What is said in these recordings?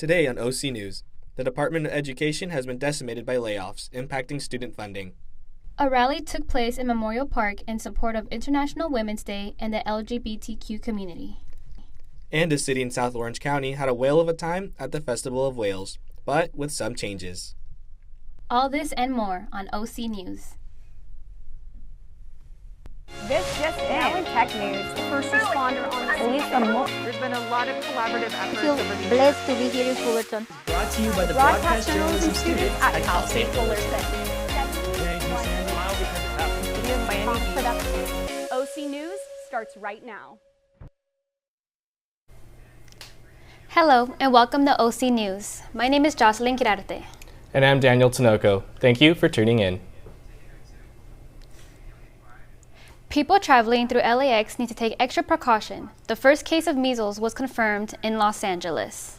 Today on OC News, the Department of Education has been decimated by layoffs, impacting student funding. A rally took place in Memorial Park in support of International Women's Day and the LGBTQ community. And a city in South Orange County had a whale of a time at the Festival of Whales, but with some changes. All this and more on OC News. This just now in tech news. The first responder on the scene. There's been a lot of collaborative efforts I feel over the years. blessed to be here in Fullerton. Brought to you by the Broadcast journalism students at Cal State Fullerton. OC News starts right now. Hello and welcome to OC News. My name is Jocelyn Quirarte. And I'm Daniel Tinoco. Thank you for tuning in. People traveling through LAX need to take extra precaution. The first case of measles was confirmed in Los Angeles.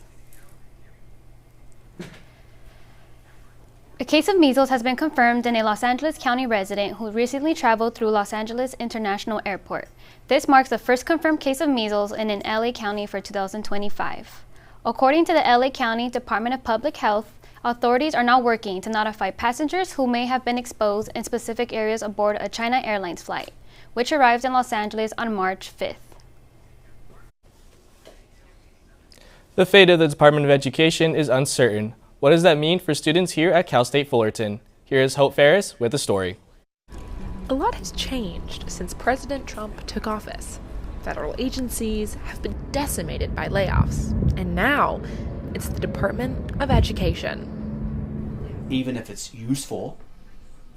A case of measles has been confirmed in a Los Angeles County resident who recently traveled through Los Angeles International Airport. This marks the first confirmed case of measles in an LA County for 2025. According to the LA County Department of Public Health, authorities are now working to notify passengers who may have been exposed in specific areas aboard a China Airlines flight, which arrived in Los Angeles on March 5th. The fate of the Department of Education is uncertain. What does that mean for students here at Cal State Fullerton? Here is Hope Ferris with the story. A lot has changed since President Trump took office. Federal agencies have been decimated by layoffs, and now it's the Department of Education. Even if it's useful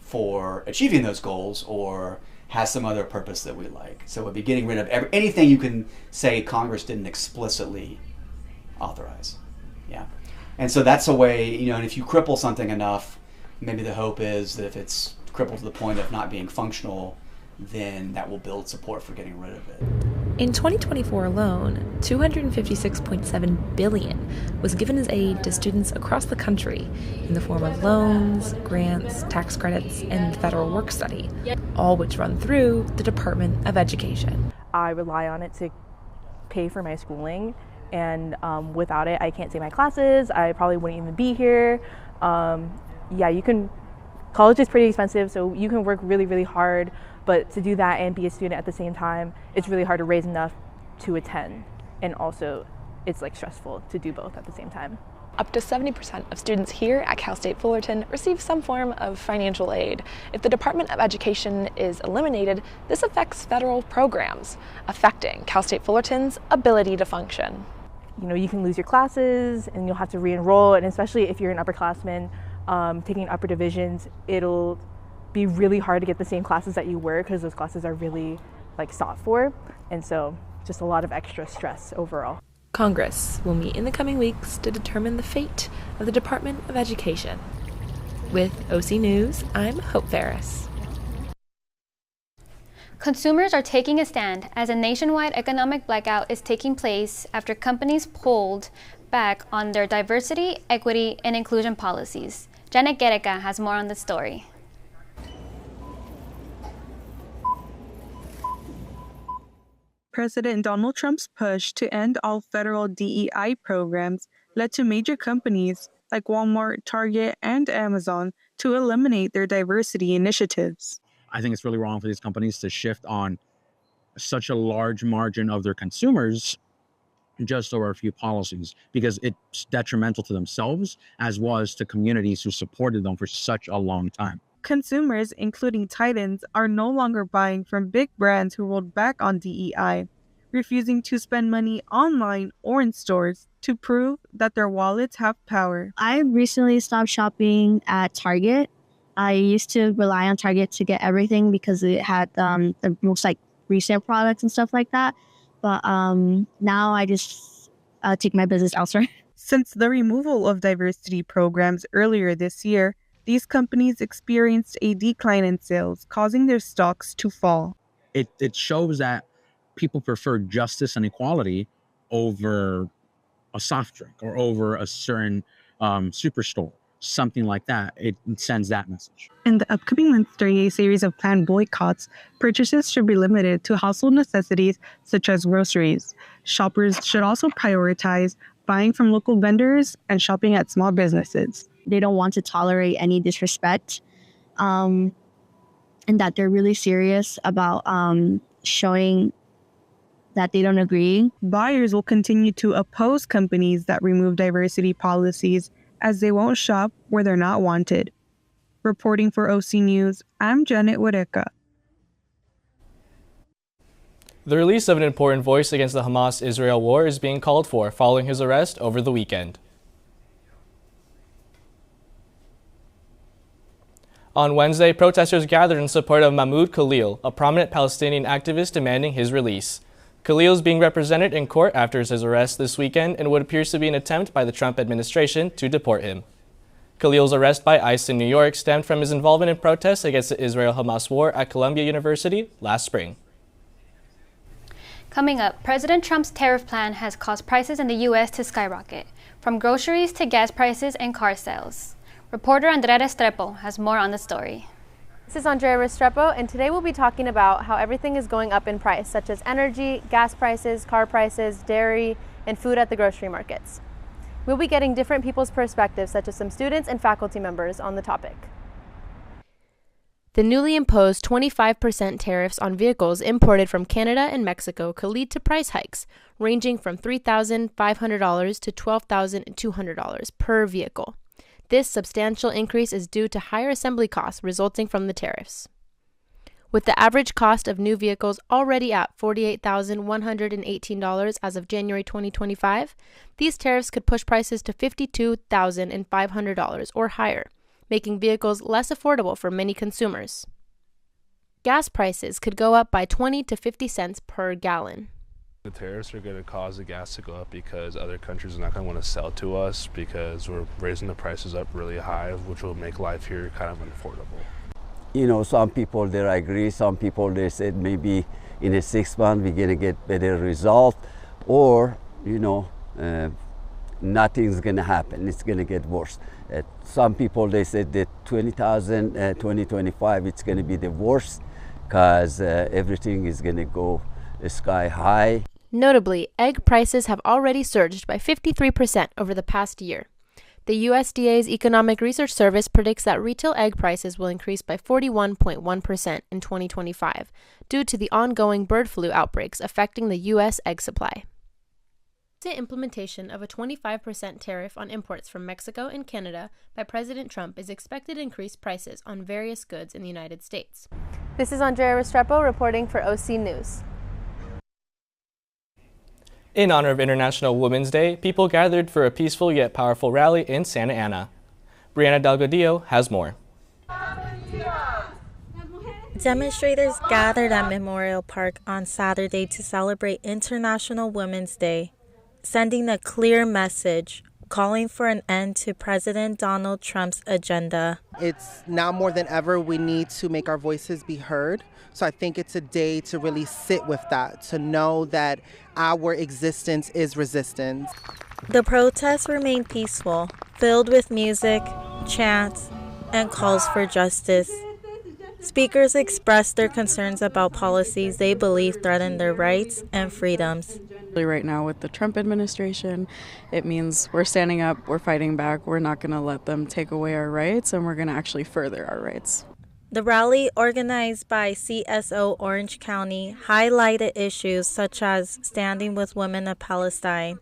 for achieving those goals or has some other purpose that we like. So we'll be getting rid of anything you can say Congress didn't explicitly authorize. Yeah. And so that's a way, and if you cripple something enough, maybe the hope is that if it's crippled to the point of not being functional, then that will build support for getting rid of it. In 2024 alone, $256.7 billion was given as aid to students across the country in the form of loans, grants, tax credits, and federal work study, all which run through the Department of Education. I rely on it to pay for my schooling, and without it, I can't take my classes. I probably wouldn't even be here. College is pretty expensive, so you can work really, really hard, but to do that and be a student at the same time, it's really hard to raise enough to attend. And also, it's stressful to do both at the same time. Up to 70% of students here at Cal State Fullerton receive some form of financial aid. If the Department of Education is eliminated, this affects federal programs, affecting Cal State Fullerton's ability to function. You can lose your classes and you'll have to re-enroll, and especially if you're an upperclassman taking upper divisions, it'll be really hard to get the same classes that you were because those classes are really sought for, and so just a lot of extra stress overall. Congress will meet in the coming weeks to determine the fate of the Department of Education. With OC News, I'm Hope Ferris. Consumers are taking a stand as a nationwide economic blackout is taking place after companies pulled back on their diversity, equity, and inclusion policies. Janet Guerreca has more on the story. President Donald Trump's push to end all federal DEI programs led to major companies like Walmart, Target, and Amazon to eliminate their diversity initiatives. I think it's really wrong for these companies to shift on such a large margin of their consumers just over a few policies, because it's detrimental to themselves as well as to communities who supported them for such a long time. Consumers, including Titans, are no longer buying from big brands who rolled back on DEI, refusing to spend money online or in stores to prove that their wallets have power. I recently stopped shopping at Target. I used to rely on Target to get everything because it had the most resale products and stuff like that. But now I just take my business elsewhere. Since the removal of diversity programs earlier this year, these companies experienced a decline in sales, causing their stocks to fall. It shows that people prefer justice and equality over a soft drink or over a certain superstore. Something like that, it sends that message. In the upcoming months, during a series of planned boycotts, purchases should be limited to household necessities such as groceries. Shoppers should also prioritize buying from local vendors, and shopping at small businesses. They don't want to tolerate any disrespect, and that they're really serious about showing that they don't agree. Buyers will continue to oppose companies that remove diversity policies, as they won't shop where they're not wanted. Reporting for OC News, I'm Janet Wareka. The release of an important voice against the Hamas-Israel war is being called for following his arrest over the weekend. On Wednesday, protesters gathered in support of Mahmoud Khalil, a prominent Palestinian activist demanding his release. Khalil is being represented in court after his arrest this weekend in what appears to be an attempt by the Trump administration to deport him. Khalil's arrest by ICE in New York stemmed from his involvement in protests against the Israel-Hamas war at Columbia University last spring. Coming up, President Trump's tariff plan has caused prices in the U.S. to skyrocket, from groceries to gas prices and car sales. Reporter Andrea Restrepo has more on the story. This is Andrea Restrepo, and today we'll be talking about how everything is going up in price, such as energy, gas prices, car prices, dairy, and food at the grocery markets. We'll be getting different people's perspectives, such as some students and faculty members, on the topic. The newly imposed 25% tariffs on vehicles imported from Canada and Mexico could lead to price hikes, ranging from $3,500 to $12,200 per vehicle. This substantial increase is due to higher assembly costs resulting from the tariffs. With the average cost of new vehicles already at $48,118 as of January 2025, these tariffs could push prices to $52,500 or higher, making vehicles less affordable for many consumers. Gas prices could go up by 20 to 50 cents per gallon. The tariffs are going to cause the gas to go up because other countries are not going to want to sell to us because we're raising the prices up really high, which will make life here kind of unaffordable. You know, some people they agree, some people they said maybe in a 6 months we're going to get better result, or, you know, nothing's going to happen, it's going to get worse. Some people they said that 2025 it's going to be the worst because everything is going to go sky high. Notably, egg prices have already surged by 53% over the past year. The USDA's Economic Research Service predicts that retail egg prices will increase by 41.1% in 2025 due to the ongoing bird flu outbreaks affecting the U.S. egg supply. The implementation of a 25% tariff on imports from Mexico and Canada by President Trump is expected to increase prices on various goods in the United States. This is Andrea Restrepo reporting for OC News. In honor of International Women's Day, people gathered for a peaceful yet powerful rally in Santa Ana. Brianna Delgadillo has more. Demonstrators gathered at Memorial Park on Saturday to celebrate International Women's Day, sending a clear message calling for an end to President Donald Trump's agenda. It's now more than ever we need to make our voices be heard. So I think it's a day to really sit with that, to know that our existence is resistance. The protests remained peaceful, filled with music, chants, and calls for justice. Speakers expressed their concerns about policies they believe threaten their rights and freedoms. Right now with the Trump administration, it means we're standing up, we're fighting back, we're not going to let them take away our rights, and we're going to actually further our rights. The rally, organized by CSO Orange County, highlighted issues such as standing with women of Palestine,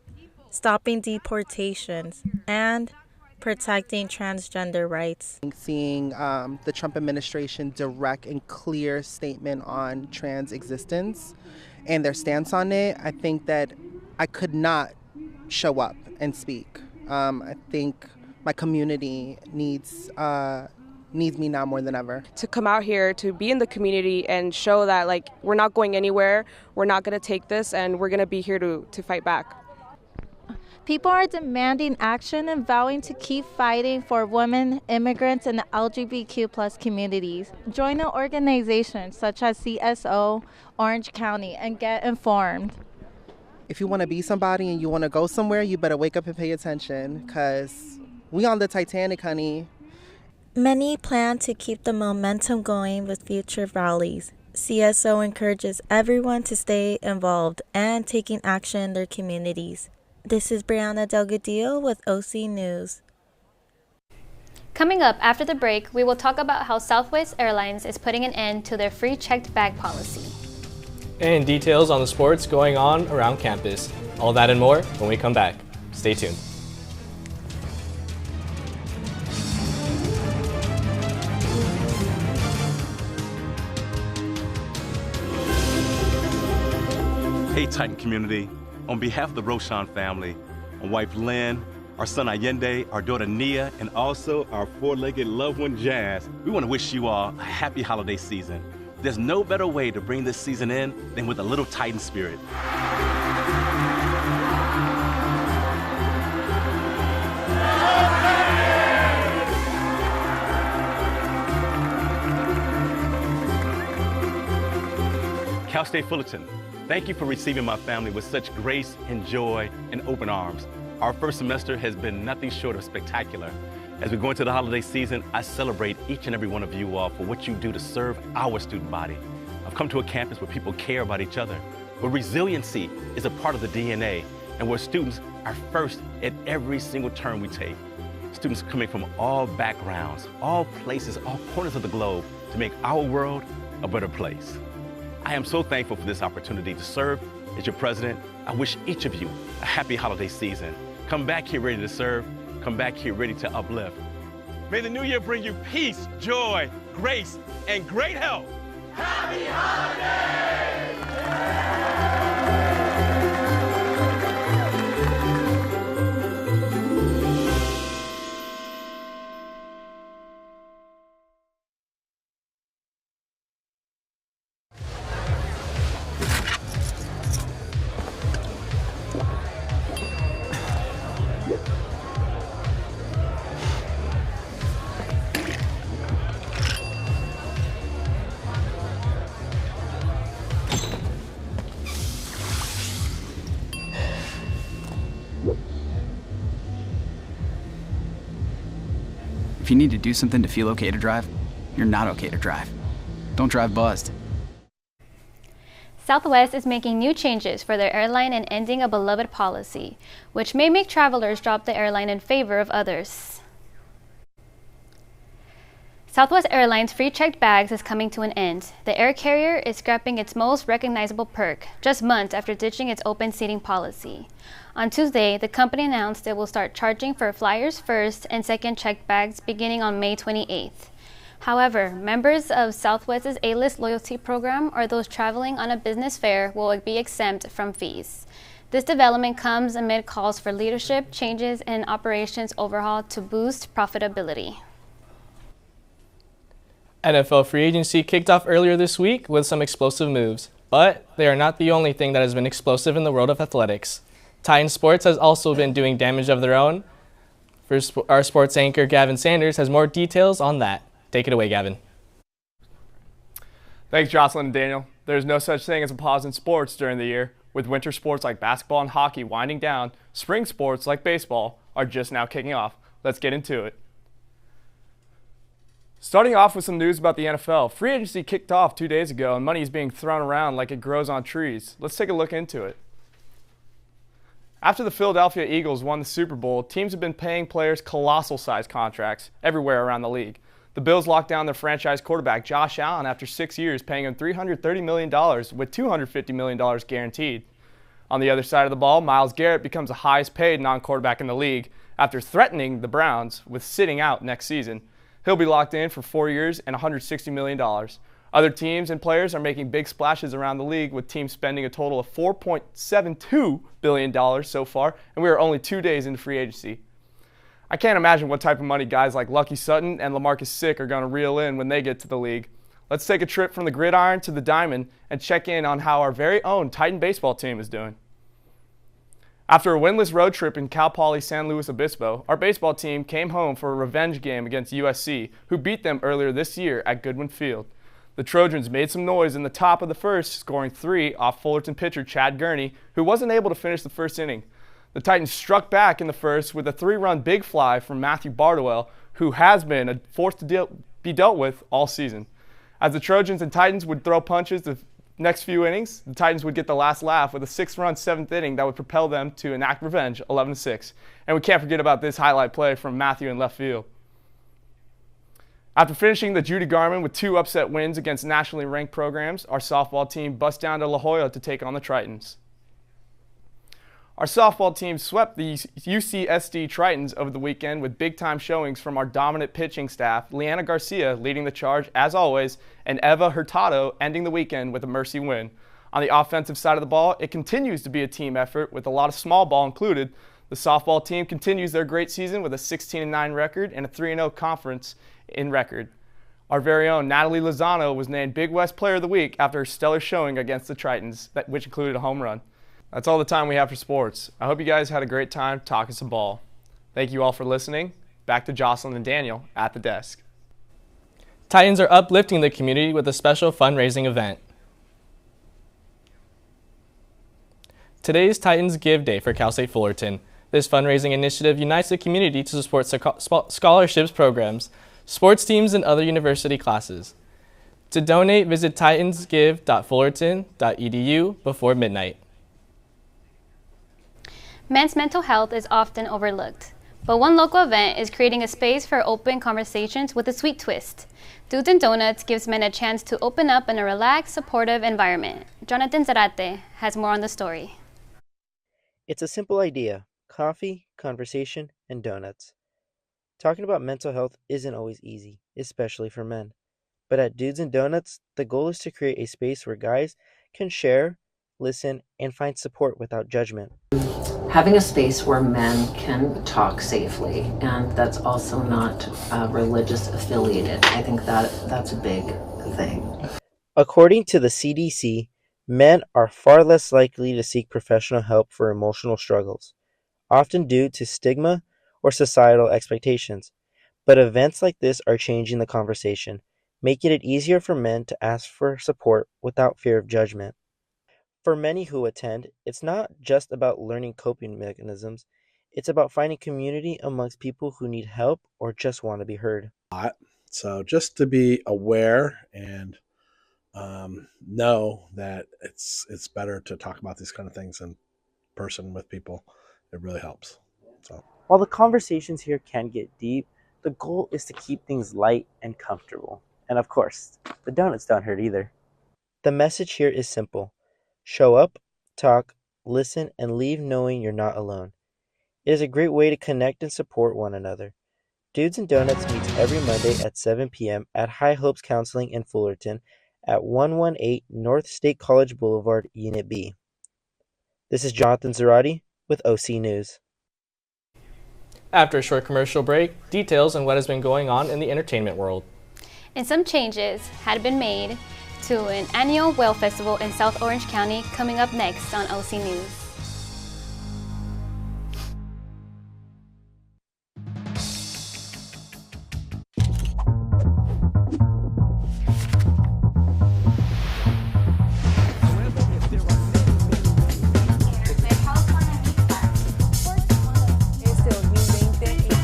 stopping deportations, and protecting transgender rights. Seeing the Trump administration direct and clear statement on trans existence and their stance on it, I think that I could not show up and speak. I think my community needs me now more than ever. To come out here, to be in the community and show that like we're not going anywhere, we're not going to take this, and we're going to be here to fight back. People are demanding action and vowing to keep fighting for women, immigrants, and the LGBTQ+ communities. Join an organization such as CSO Orange County and get informed. If you want to be somebody and you want to go somewhere, you better wake up and pay attention, because we on the Titanic, honey. Many plan to keep the momentum going with future rallies. CSO encourages everyone to stay involved and taking action in their communities. This is Brianna Delgadillo with OC News. Coming up after the break, we will talk about how Southwest Airlines is putting an end to their free checked bag policy. And details on the sports going on around campus. All that and more when we come back. Stay tuned. Hey Titan community, on behalf of the Roshan family, my wife Lynn, our son Allende, our daughter Nia, and also our four-legged loved one Jazz, we want to wish you all a happy holiday season. There's no better way to bring this season in than with a little Titan spirit. Cal State Fullerton, thank you for receiving my family with such grace and joy and open arms. Our first semester has been nothing short of spectacular. As we go into the holiday season, I celebrate each and every one of you all for what you do to serve our student body. I've come to a campus where people care about each other, where resiliency is a part of the DNA, and where students are first at every single turn we take. Students coming from all backgrounds, all places, all corners of the globe to make our world a better place. I am so thankful for this opportunity to serve as your president. I wish each of you a happy holiday season. Come back here ready to serve. Come back here ready to uplift. May the new year bring you peace, joy, grace, and great health. Happy holidays! If you need to do something to feel okay to drive, you're not okay to drive. Don't drive buzzed. Southwest is making new changes for their airline and ending a beloved policy, which may make travelers drop the airline in favor of others. Southwest Airlines' free checked bags is coming to an end. The air carrier is scrapping its most recognizable perk, just months after ditching its open seating policy. On Tuesday, the company announced it will start charging for flyers' first and second checked bags beginning on May 28th. However, members of Southwest's A-List loyalty program or those traveling on a business fare will be exempt from fees. This development comes amid calls for leadership changes and operations overhaul to boost profitability. NFL free agency kicked off earlier this week with some explosive moves, but they are not the only thing that has been explosive in the world of athletics. Titan Sports has also been doing damage of their own. Our sports anchor Gavin Sanders has more details on that. Take it away, Gavin. Thanks, Jocelyn and Daniel. There's no such thing as a pause in sports during the year. With winter sports like basketball and hockey winding down, spring sports like baseball are just now kicking off. Let's get into it. Starting off with some news about the NFL. Free agency kicked off 2 days ago and money is being thrown around like it grows on trees. Let's take a look into it. After the Philadelphia Eagles won the Super Bowl, teams have been paying players colossal-sized contracts everywhere around the league. The Bills locked down their franchise quarterback Josh Allen after 6 years, paying him $330 million with $250 million guaranteed. On the other side of the ball, Myles Garrett becomes the highest-paid non-quarterback in the league after threatening the Browns with sitting out next season. He'll be locked in for 4 years and $160 million. Other teams and players are making big splashes around the league, with teams spending a total of $4.72 billion so far, and we are only 2 days into free agency. I can't imagine what type of money guys like Lucky Sutton and LaMarcus Sick are going to reel in when they get to the league. Let's take a trip from the gridiron to the diamond and check in on how our very own Titan baseball team is doing. After a winless road trip in Cal Poly San Luis Obispo, our baseball team came home for a revenge game against USC, who beat them earlier this year at Goodwin Field. The Trojans made some noise in the top of the first, scoring 3 off Fullerton pitcher Chad Gurney, who wasn't able to finish the first inning. The Titans struck back in the first with a 3-run big fly from Matthew Bardwell, who has been a force to be dealt with all season. As the Trojans and Titans would throw punches, the next few innings, the Titans would get the last laugh with a 6-run 7th inning that would propel them to enact revenge, 11-6. And we can't forget about this highlight play from Matthew in left field. After finishing the Judy Garland with 2 upset wins against nationally ranked programs, our softball team bust down to La Jolla to take on the Tritons. Our softball team swept the UCSD Tritons over the weekend with big-time showings from our dominant pitching staff, Leanna Garcia leading the charge as always, and Eva Hurtado ending the weekend with a mercy win. On the offensive side of the ball, it continues to be a team effort with a lot of small ball included. The softball team continues their great season with a 16-9 record and a 3-0 conference in record. Our very own Natalie Lozano was named Big West Player of the Week after her stellar showing against the Tritons, which included a home run. That's all the time we have for sports. I hope you guys had a great time talking some ball. Thank you all for listening. Back to Jocelyn and Daniel at the desk. Titans are uplifting the community with a special fundraising event. Today is Titans Give Day for Cal State Fullerton. This fundraising initiative unites the community to support scholarships programs, sports teams, and other university classes. To donate, visit titansgive.fullerton.edu before midnight. Men's mental health is often overlooked, but one local event is creating a space for open conversations with a sweet twist. Dudes and Donuts gives men a chance to open up in a relaxed, supportive environment. Jonathan Zarate has more on the story. It's a simple idea: coffee, conversation, and donuts. Talking about mental health isn't always easy, especially for men. But at Dudes and Donuts, the goal is to create a space where guys can share, listen, and find support without judgment. Having a space where men can talk safely, and that's also not religious affiliated. I think that's a big thing. According to the CDC, men are far less likely to seek professional help for emotional struggles, often due to stigma or societal expectations. But events like this are changing the conversation, making it easier for men to ask for support without fear of judgment. For many who attend, it's not just about learning coping mechanisms, it's about finding community amongst people who need help or just want to be heard. So just to be aware and know that it's better to talk about these kind of things in person with people, it really helps. So while the conversations here can get deep, the goal is to keep things light and comfortable. And of course, the donuts don't hurt either. The message here is simple. Show up, talk, listen, and leave knowing you're not alone. It is a great way to connect and support one another. Dudes and Donuts meets every Monday at 7 p.m. at High Hopes Counseling in Fullerton at 118 North State College Boulevard, Unit B. This is Jonathan Zarate with OC News. After a short commercial break, details on what has been going on in the entertainment world. And some changes had been made to an annual whale festival in South Orange County coming up next on OC News.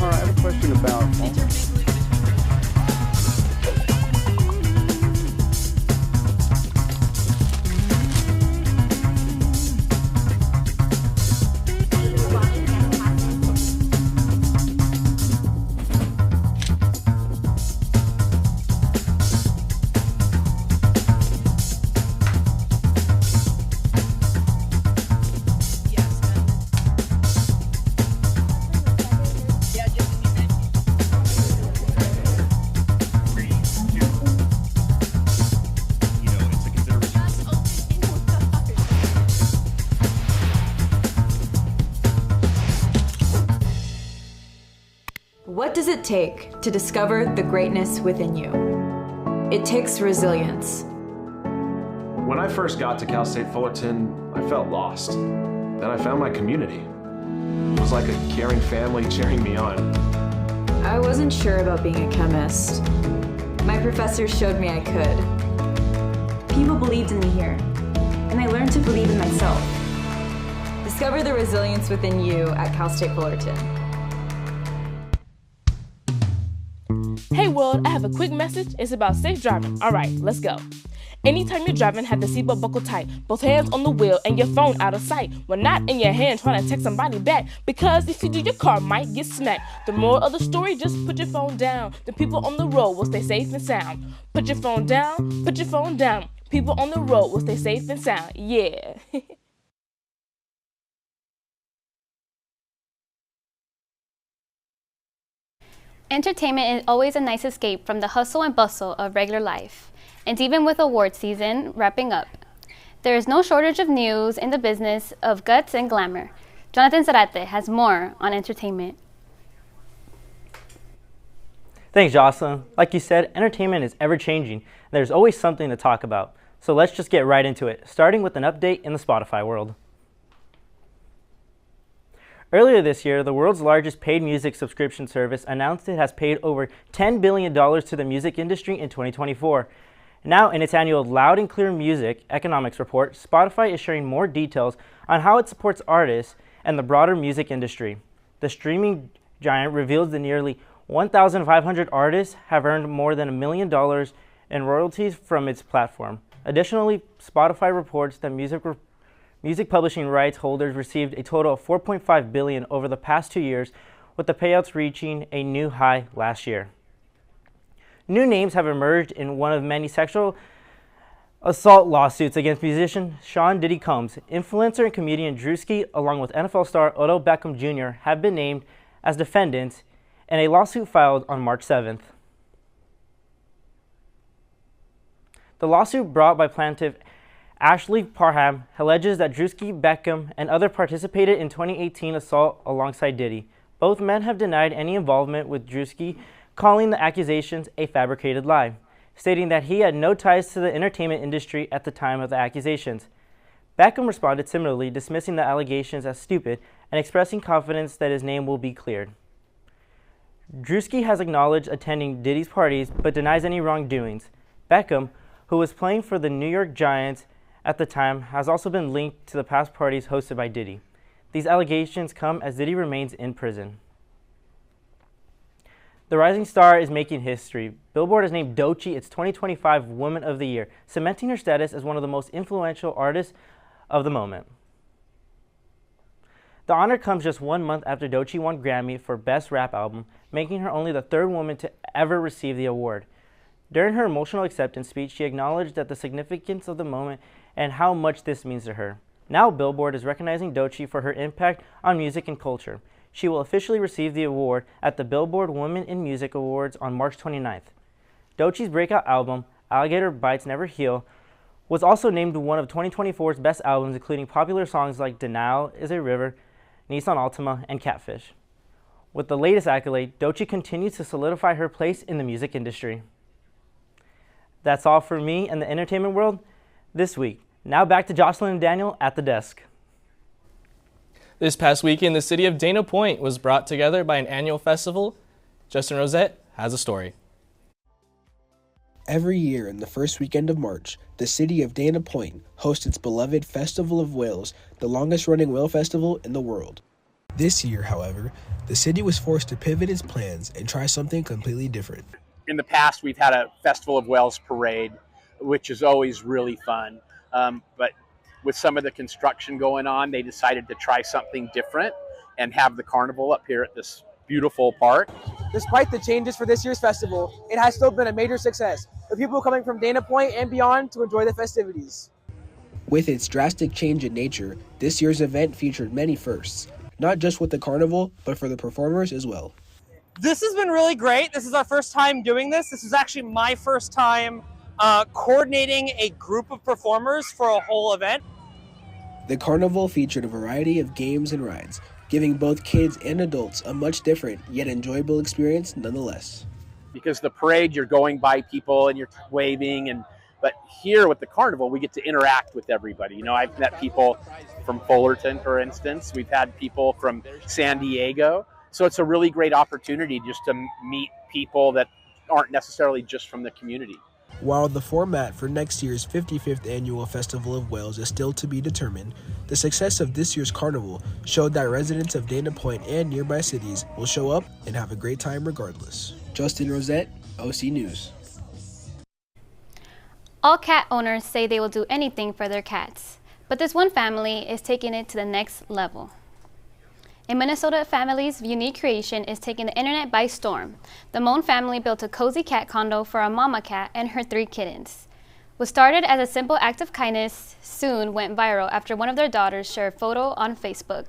I have a question about What does it take to discover the greatness within you? It takes resilience. When I first got to Cal State Fullerton, I felt lost. Then I found my community. It was like a caring family cheering me on. I wasn't sure about being a chemist. My professors showed me I could. People believed in me here, and I learned to believe in myself. Discover the resilience within you at Cal State Fullerton. Hey world, I have a quick message. It's about safe driving. All right, let's go. Anytime you're driving, have the seatbelt buckled tight. Both hands on the wheel and your phone out of sight. When not in your hand, trying to text somebody back. Because if you do, your car might get smacked. The moral of the story, just put your phone down. The people on the road will stay safe and sound. Put your phone down, put your phone down. People on the road will stay safe and sound. Yeah. Entertainment is always a nice escape from the hustle and bustle of regular life. And even with award season wrapping up, there is no shortage of news in the business of guts and glamour. Jonathan Zarate has more on entertainment. Thanks, Jocelyn. Like you said, entertainment is ever-changing, and there's always something to talk about. So let's just get right into it, starting with an update in the Spotify world. Earlier this year, the world's largest paid music subscription service announced it has paid over $10 billion to the music industry in 2024. Now, in its annual Loud and Clear Music Economics Report, Spotify is sharing more details on how it supports artists and the broader music industry. The streaming giant reveals that nearly 1,500 artists have earned more than $1 million in royalties from its platform. Additionally, Spotify reports that music publishing rights holders received a total of $4.5 billion over the past 2 years, with the payouts reaching a new high last year. New names have emerged in one of many sexual assault lawsuits against musician Sean Diddy Combs. Influencer and comedian Drewski, along with NFL star Odell Beckham Jr., have been named as defendants in a lawsuit filed on March 7th. The lawsuit brought by plaintiff Ashley Parham alleges that Drewski, Beckham, and others participated in 2018 assault alongside Diddy. Both men have denied any involvement with Drewski, calling the accusations a fabricated lie, stating that he had no ties to the entertainment industry at the time of the accusations. Beckham responded similarly, dismissing the allegations as stupid and expressing confidence that his name will be cleared. Drewski has acknowledged attending Diddy's parties but denies any wrongdoings. Beckham, who was playing for the New York Giants at the time, has also been linked to the past parties hosted by Diddy. These allegations come as Diddy remains in prison. The rising star is making history. Billboard has named Doechii its 2025 Woman of the Year, cementing her status as one of the most influential artists of the moment. The honor comes just 1 month after Doechii won Grammy for Best Rap Album, making her only the third woman to ever receive the award. During her emotional acceptance speech, she acknowledged that the significance of the moment and how much this means to her. Now Billboard is recognizing Doechii for her impact on music and culture. She will officially receive the award at the Billboard Women in Music Awards on March 29th. Doechii's breakout album, Alligator Bites Never Heal, was also named one of 2024's best albums, including popular songs like Denial is a River, Nissan Altima, and Catfish. With the latest accolade, Doechii continues to solidify her place in the music industry. That's all for me and the entertainment world this week. Now back to Jocelyn and Daniel at the desk. This past weekend, the city of Dana Point was brought together by an annual festival. Justin Rosette has a story. Every year in the first weekend of March, the city of Dana Point hosts its beloved Festival of Whales, the longest-running whale festival in the world. This year, however, the city was forced to pivot its plans and try something completely different. In the past, we've had a Festival of Whales parade, which is always really fun. But with some of the construction going on, they decided to try something different and have the carnival up here at this beautiful park. Despite the changes for this year's festival, it has still been a major success, with people coming from Dana Point and beyond to enjoy the festivities. With its drastic change in nature, this year's event featured many firsts, not just with the carnival, but for the performers as well. This has been really great. This is our first time doing this. This is actually my first time coordinating a group of performers for a whole event. The carnival featured a variety of games and rides, giving both kids and adults a much different yet enjoyable experience nonetheless. Because the parade, you're going by people and you're waving, but here with the carnival, we get to interact with everybody. You know, I've met people from Fullerton, for instance. We've had people from San Diego. So it's a really great opportunity just to meet people that aren't necessarily just from the community. While the format for next year's 55th Annual Festival of Whales is still to be determined, the success of this year's carnival showed that residents of Dana Point and nearby cities will show up and have a great time regardless. Justin Rosette, OC News. All cat owners say they will do anything for their cats, but this one family is taking it to the next level. A Minnesota family's unique creation is taking the internet by storm. The Moan family built a cozy cat condo for a mama cat and her 3 kittens. What started as a simple act of kindness soon went viral after one of their daughters shared a photo on Facebook,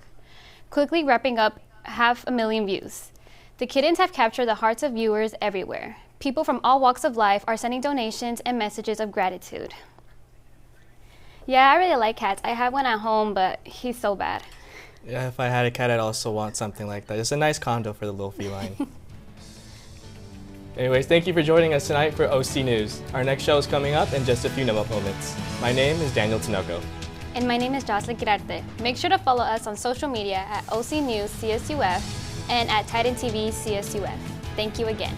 quickly wrapping up 500,000 views. The kittens have captured the hearts of viewers everywhere. People from all walks of life are sending donations and messages of gratitude. Yeah, I really like cats. I have one at home, but he's so bad. Yeah, if I had a cat, I'd also want something like that. It's a nice condo for the little feline. Anyways, thank you for joining us tonight for OC News. Our next show is coming up in just a few moments. My name is Daniel Tinoco. And my name is Jocelyn Quirarte. Make sure to follow us on social media at OC News CSUF and at Titan TV CSUF. Thank you again.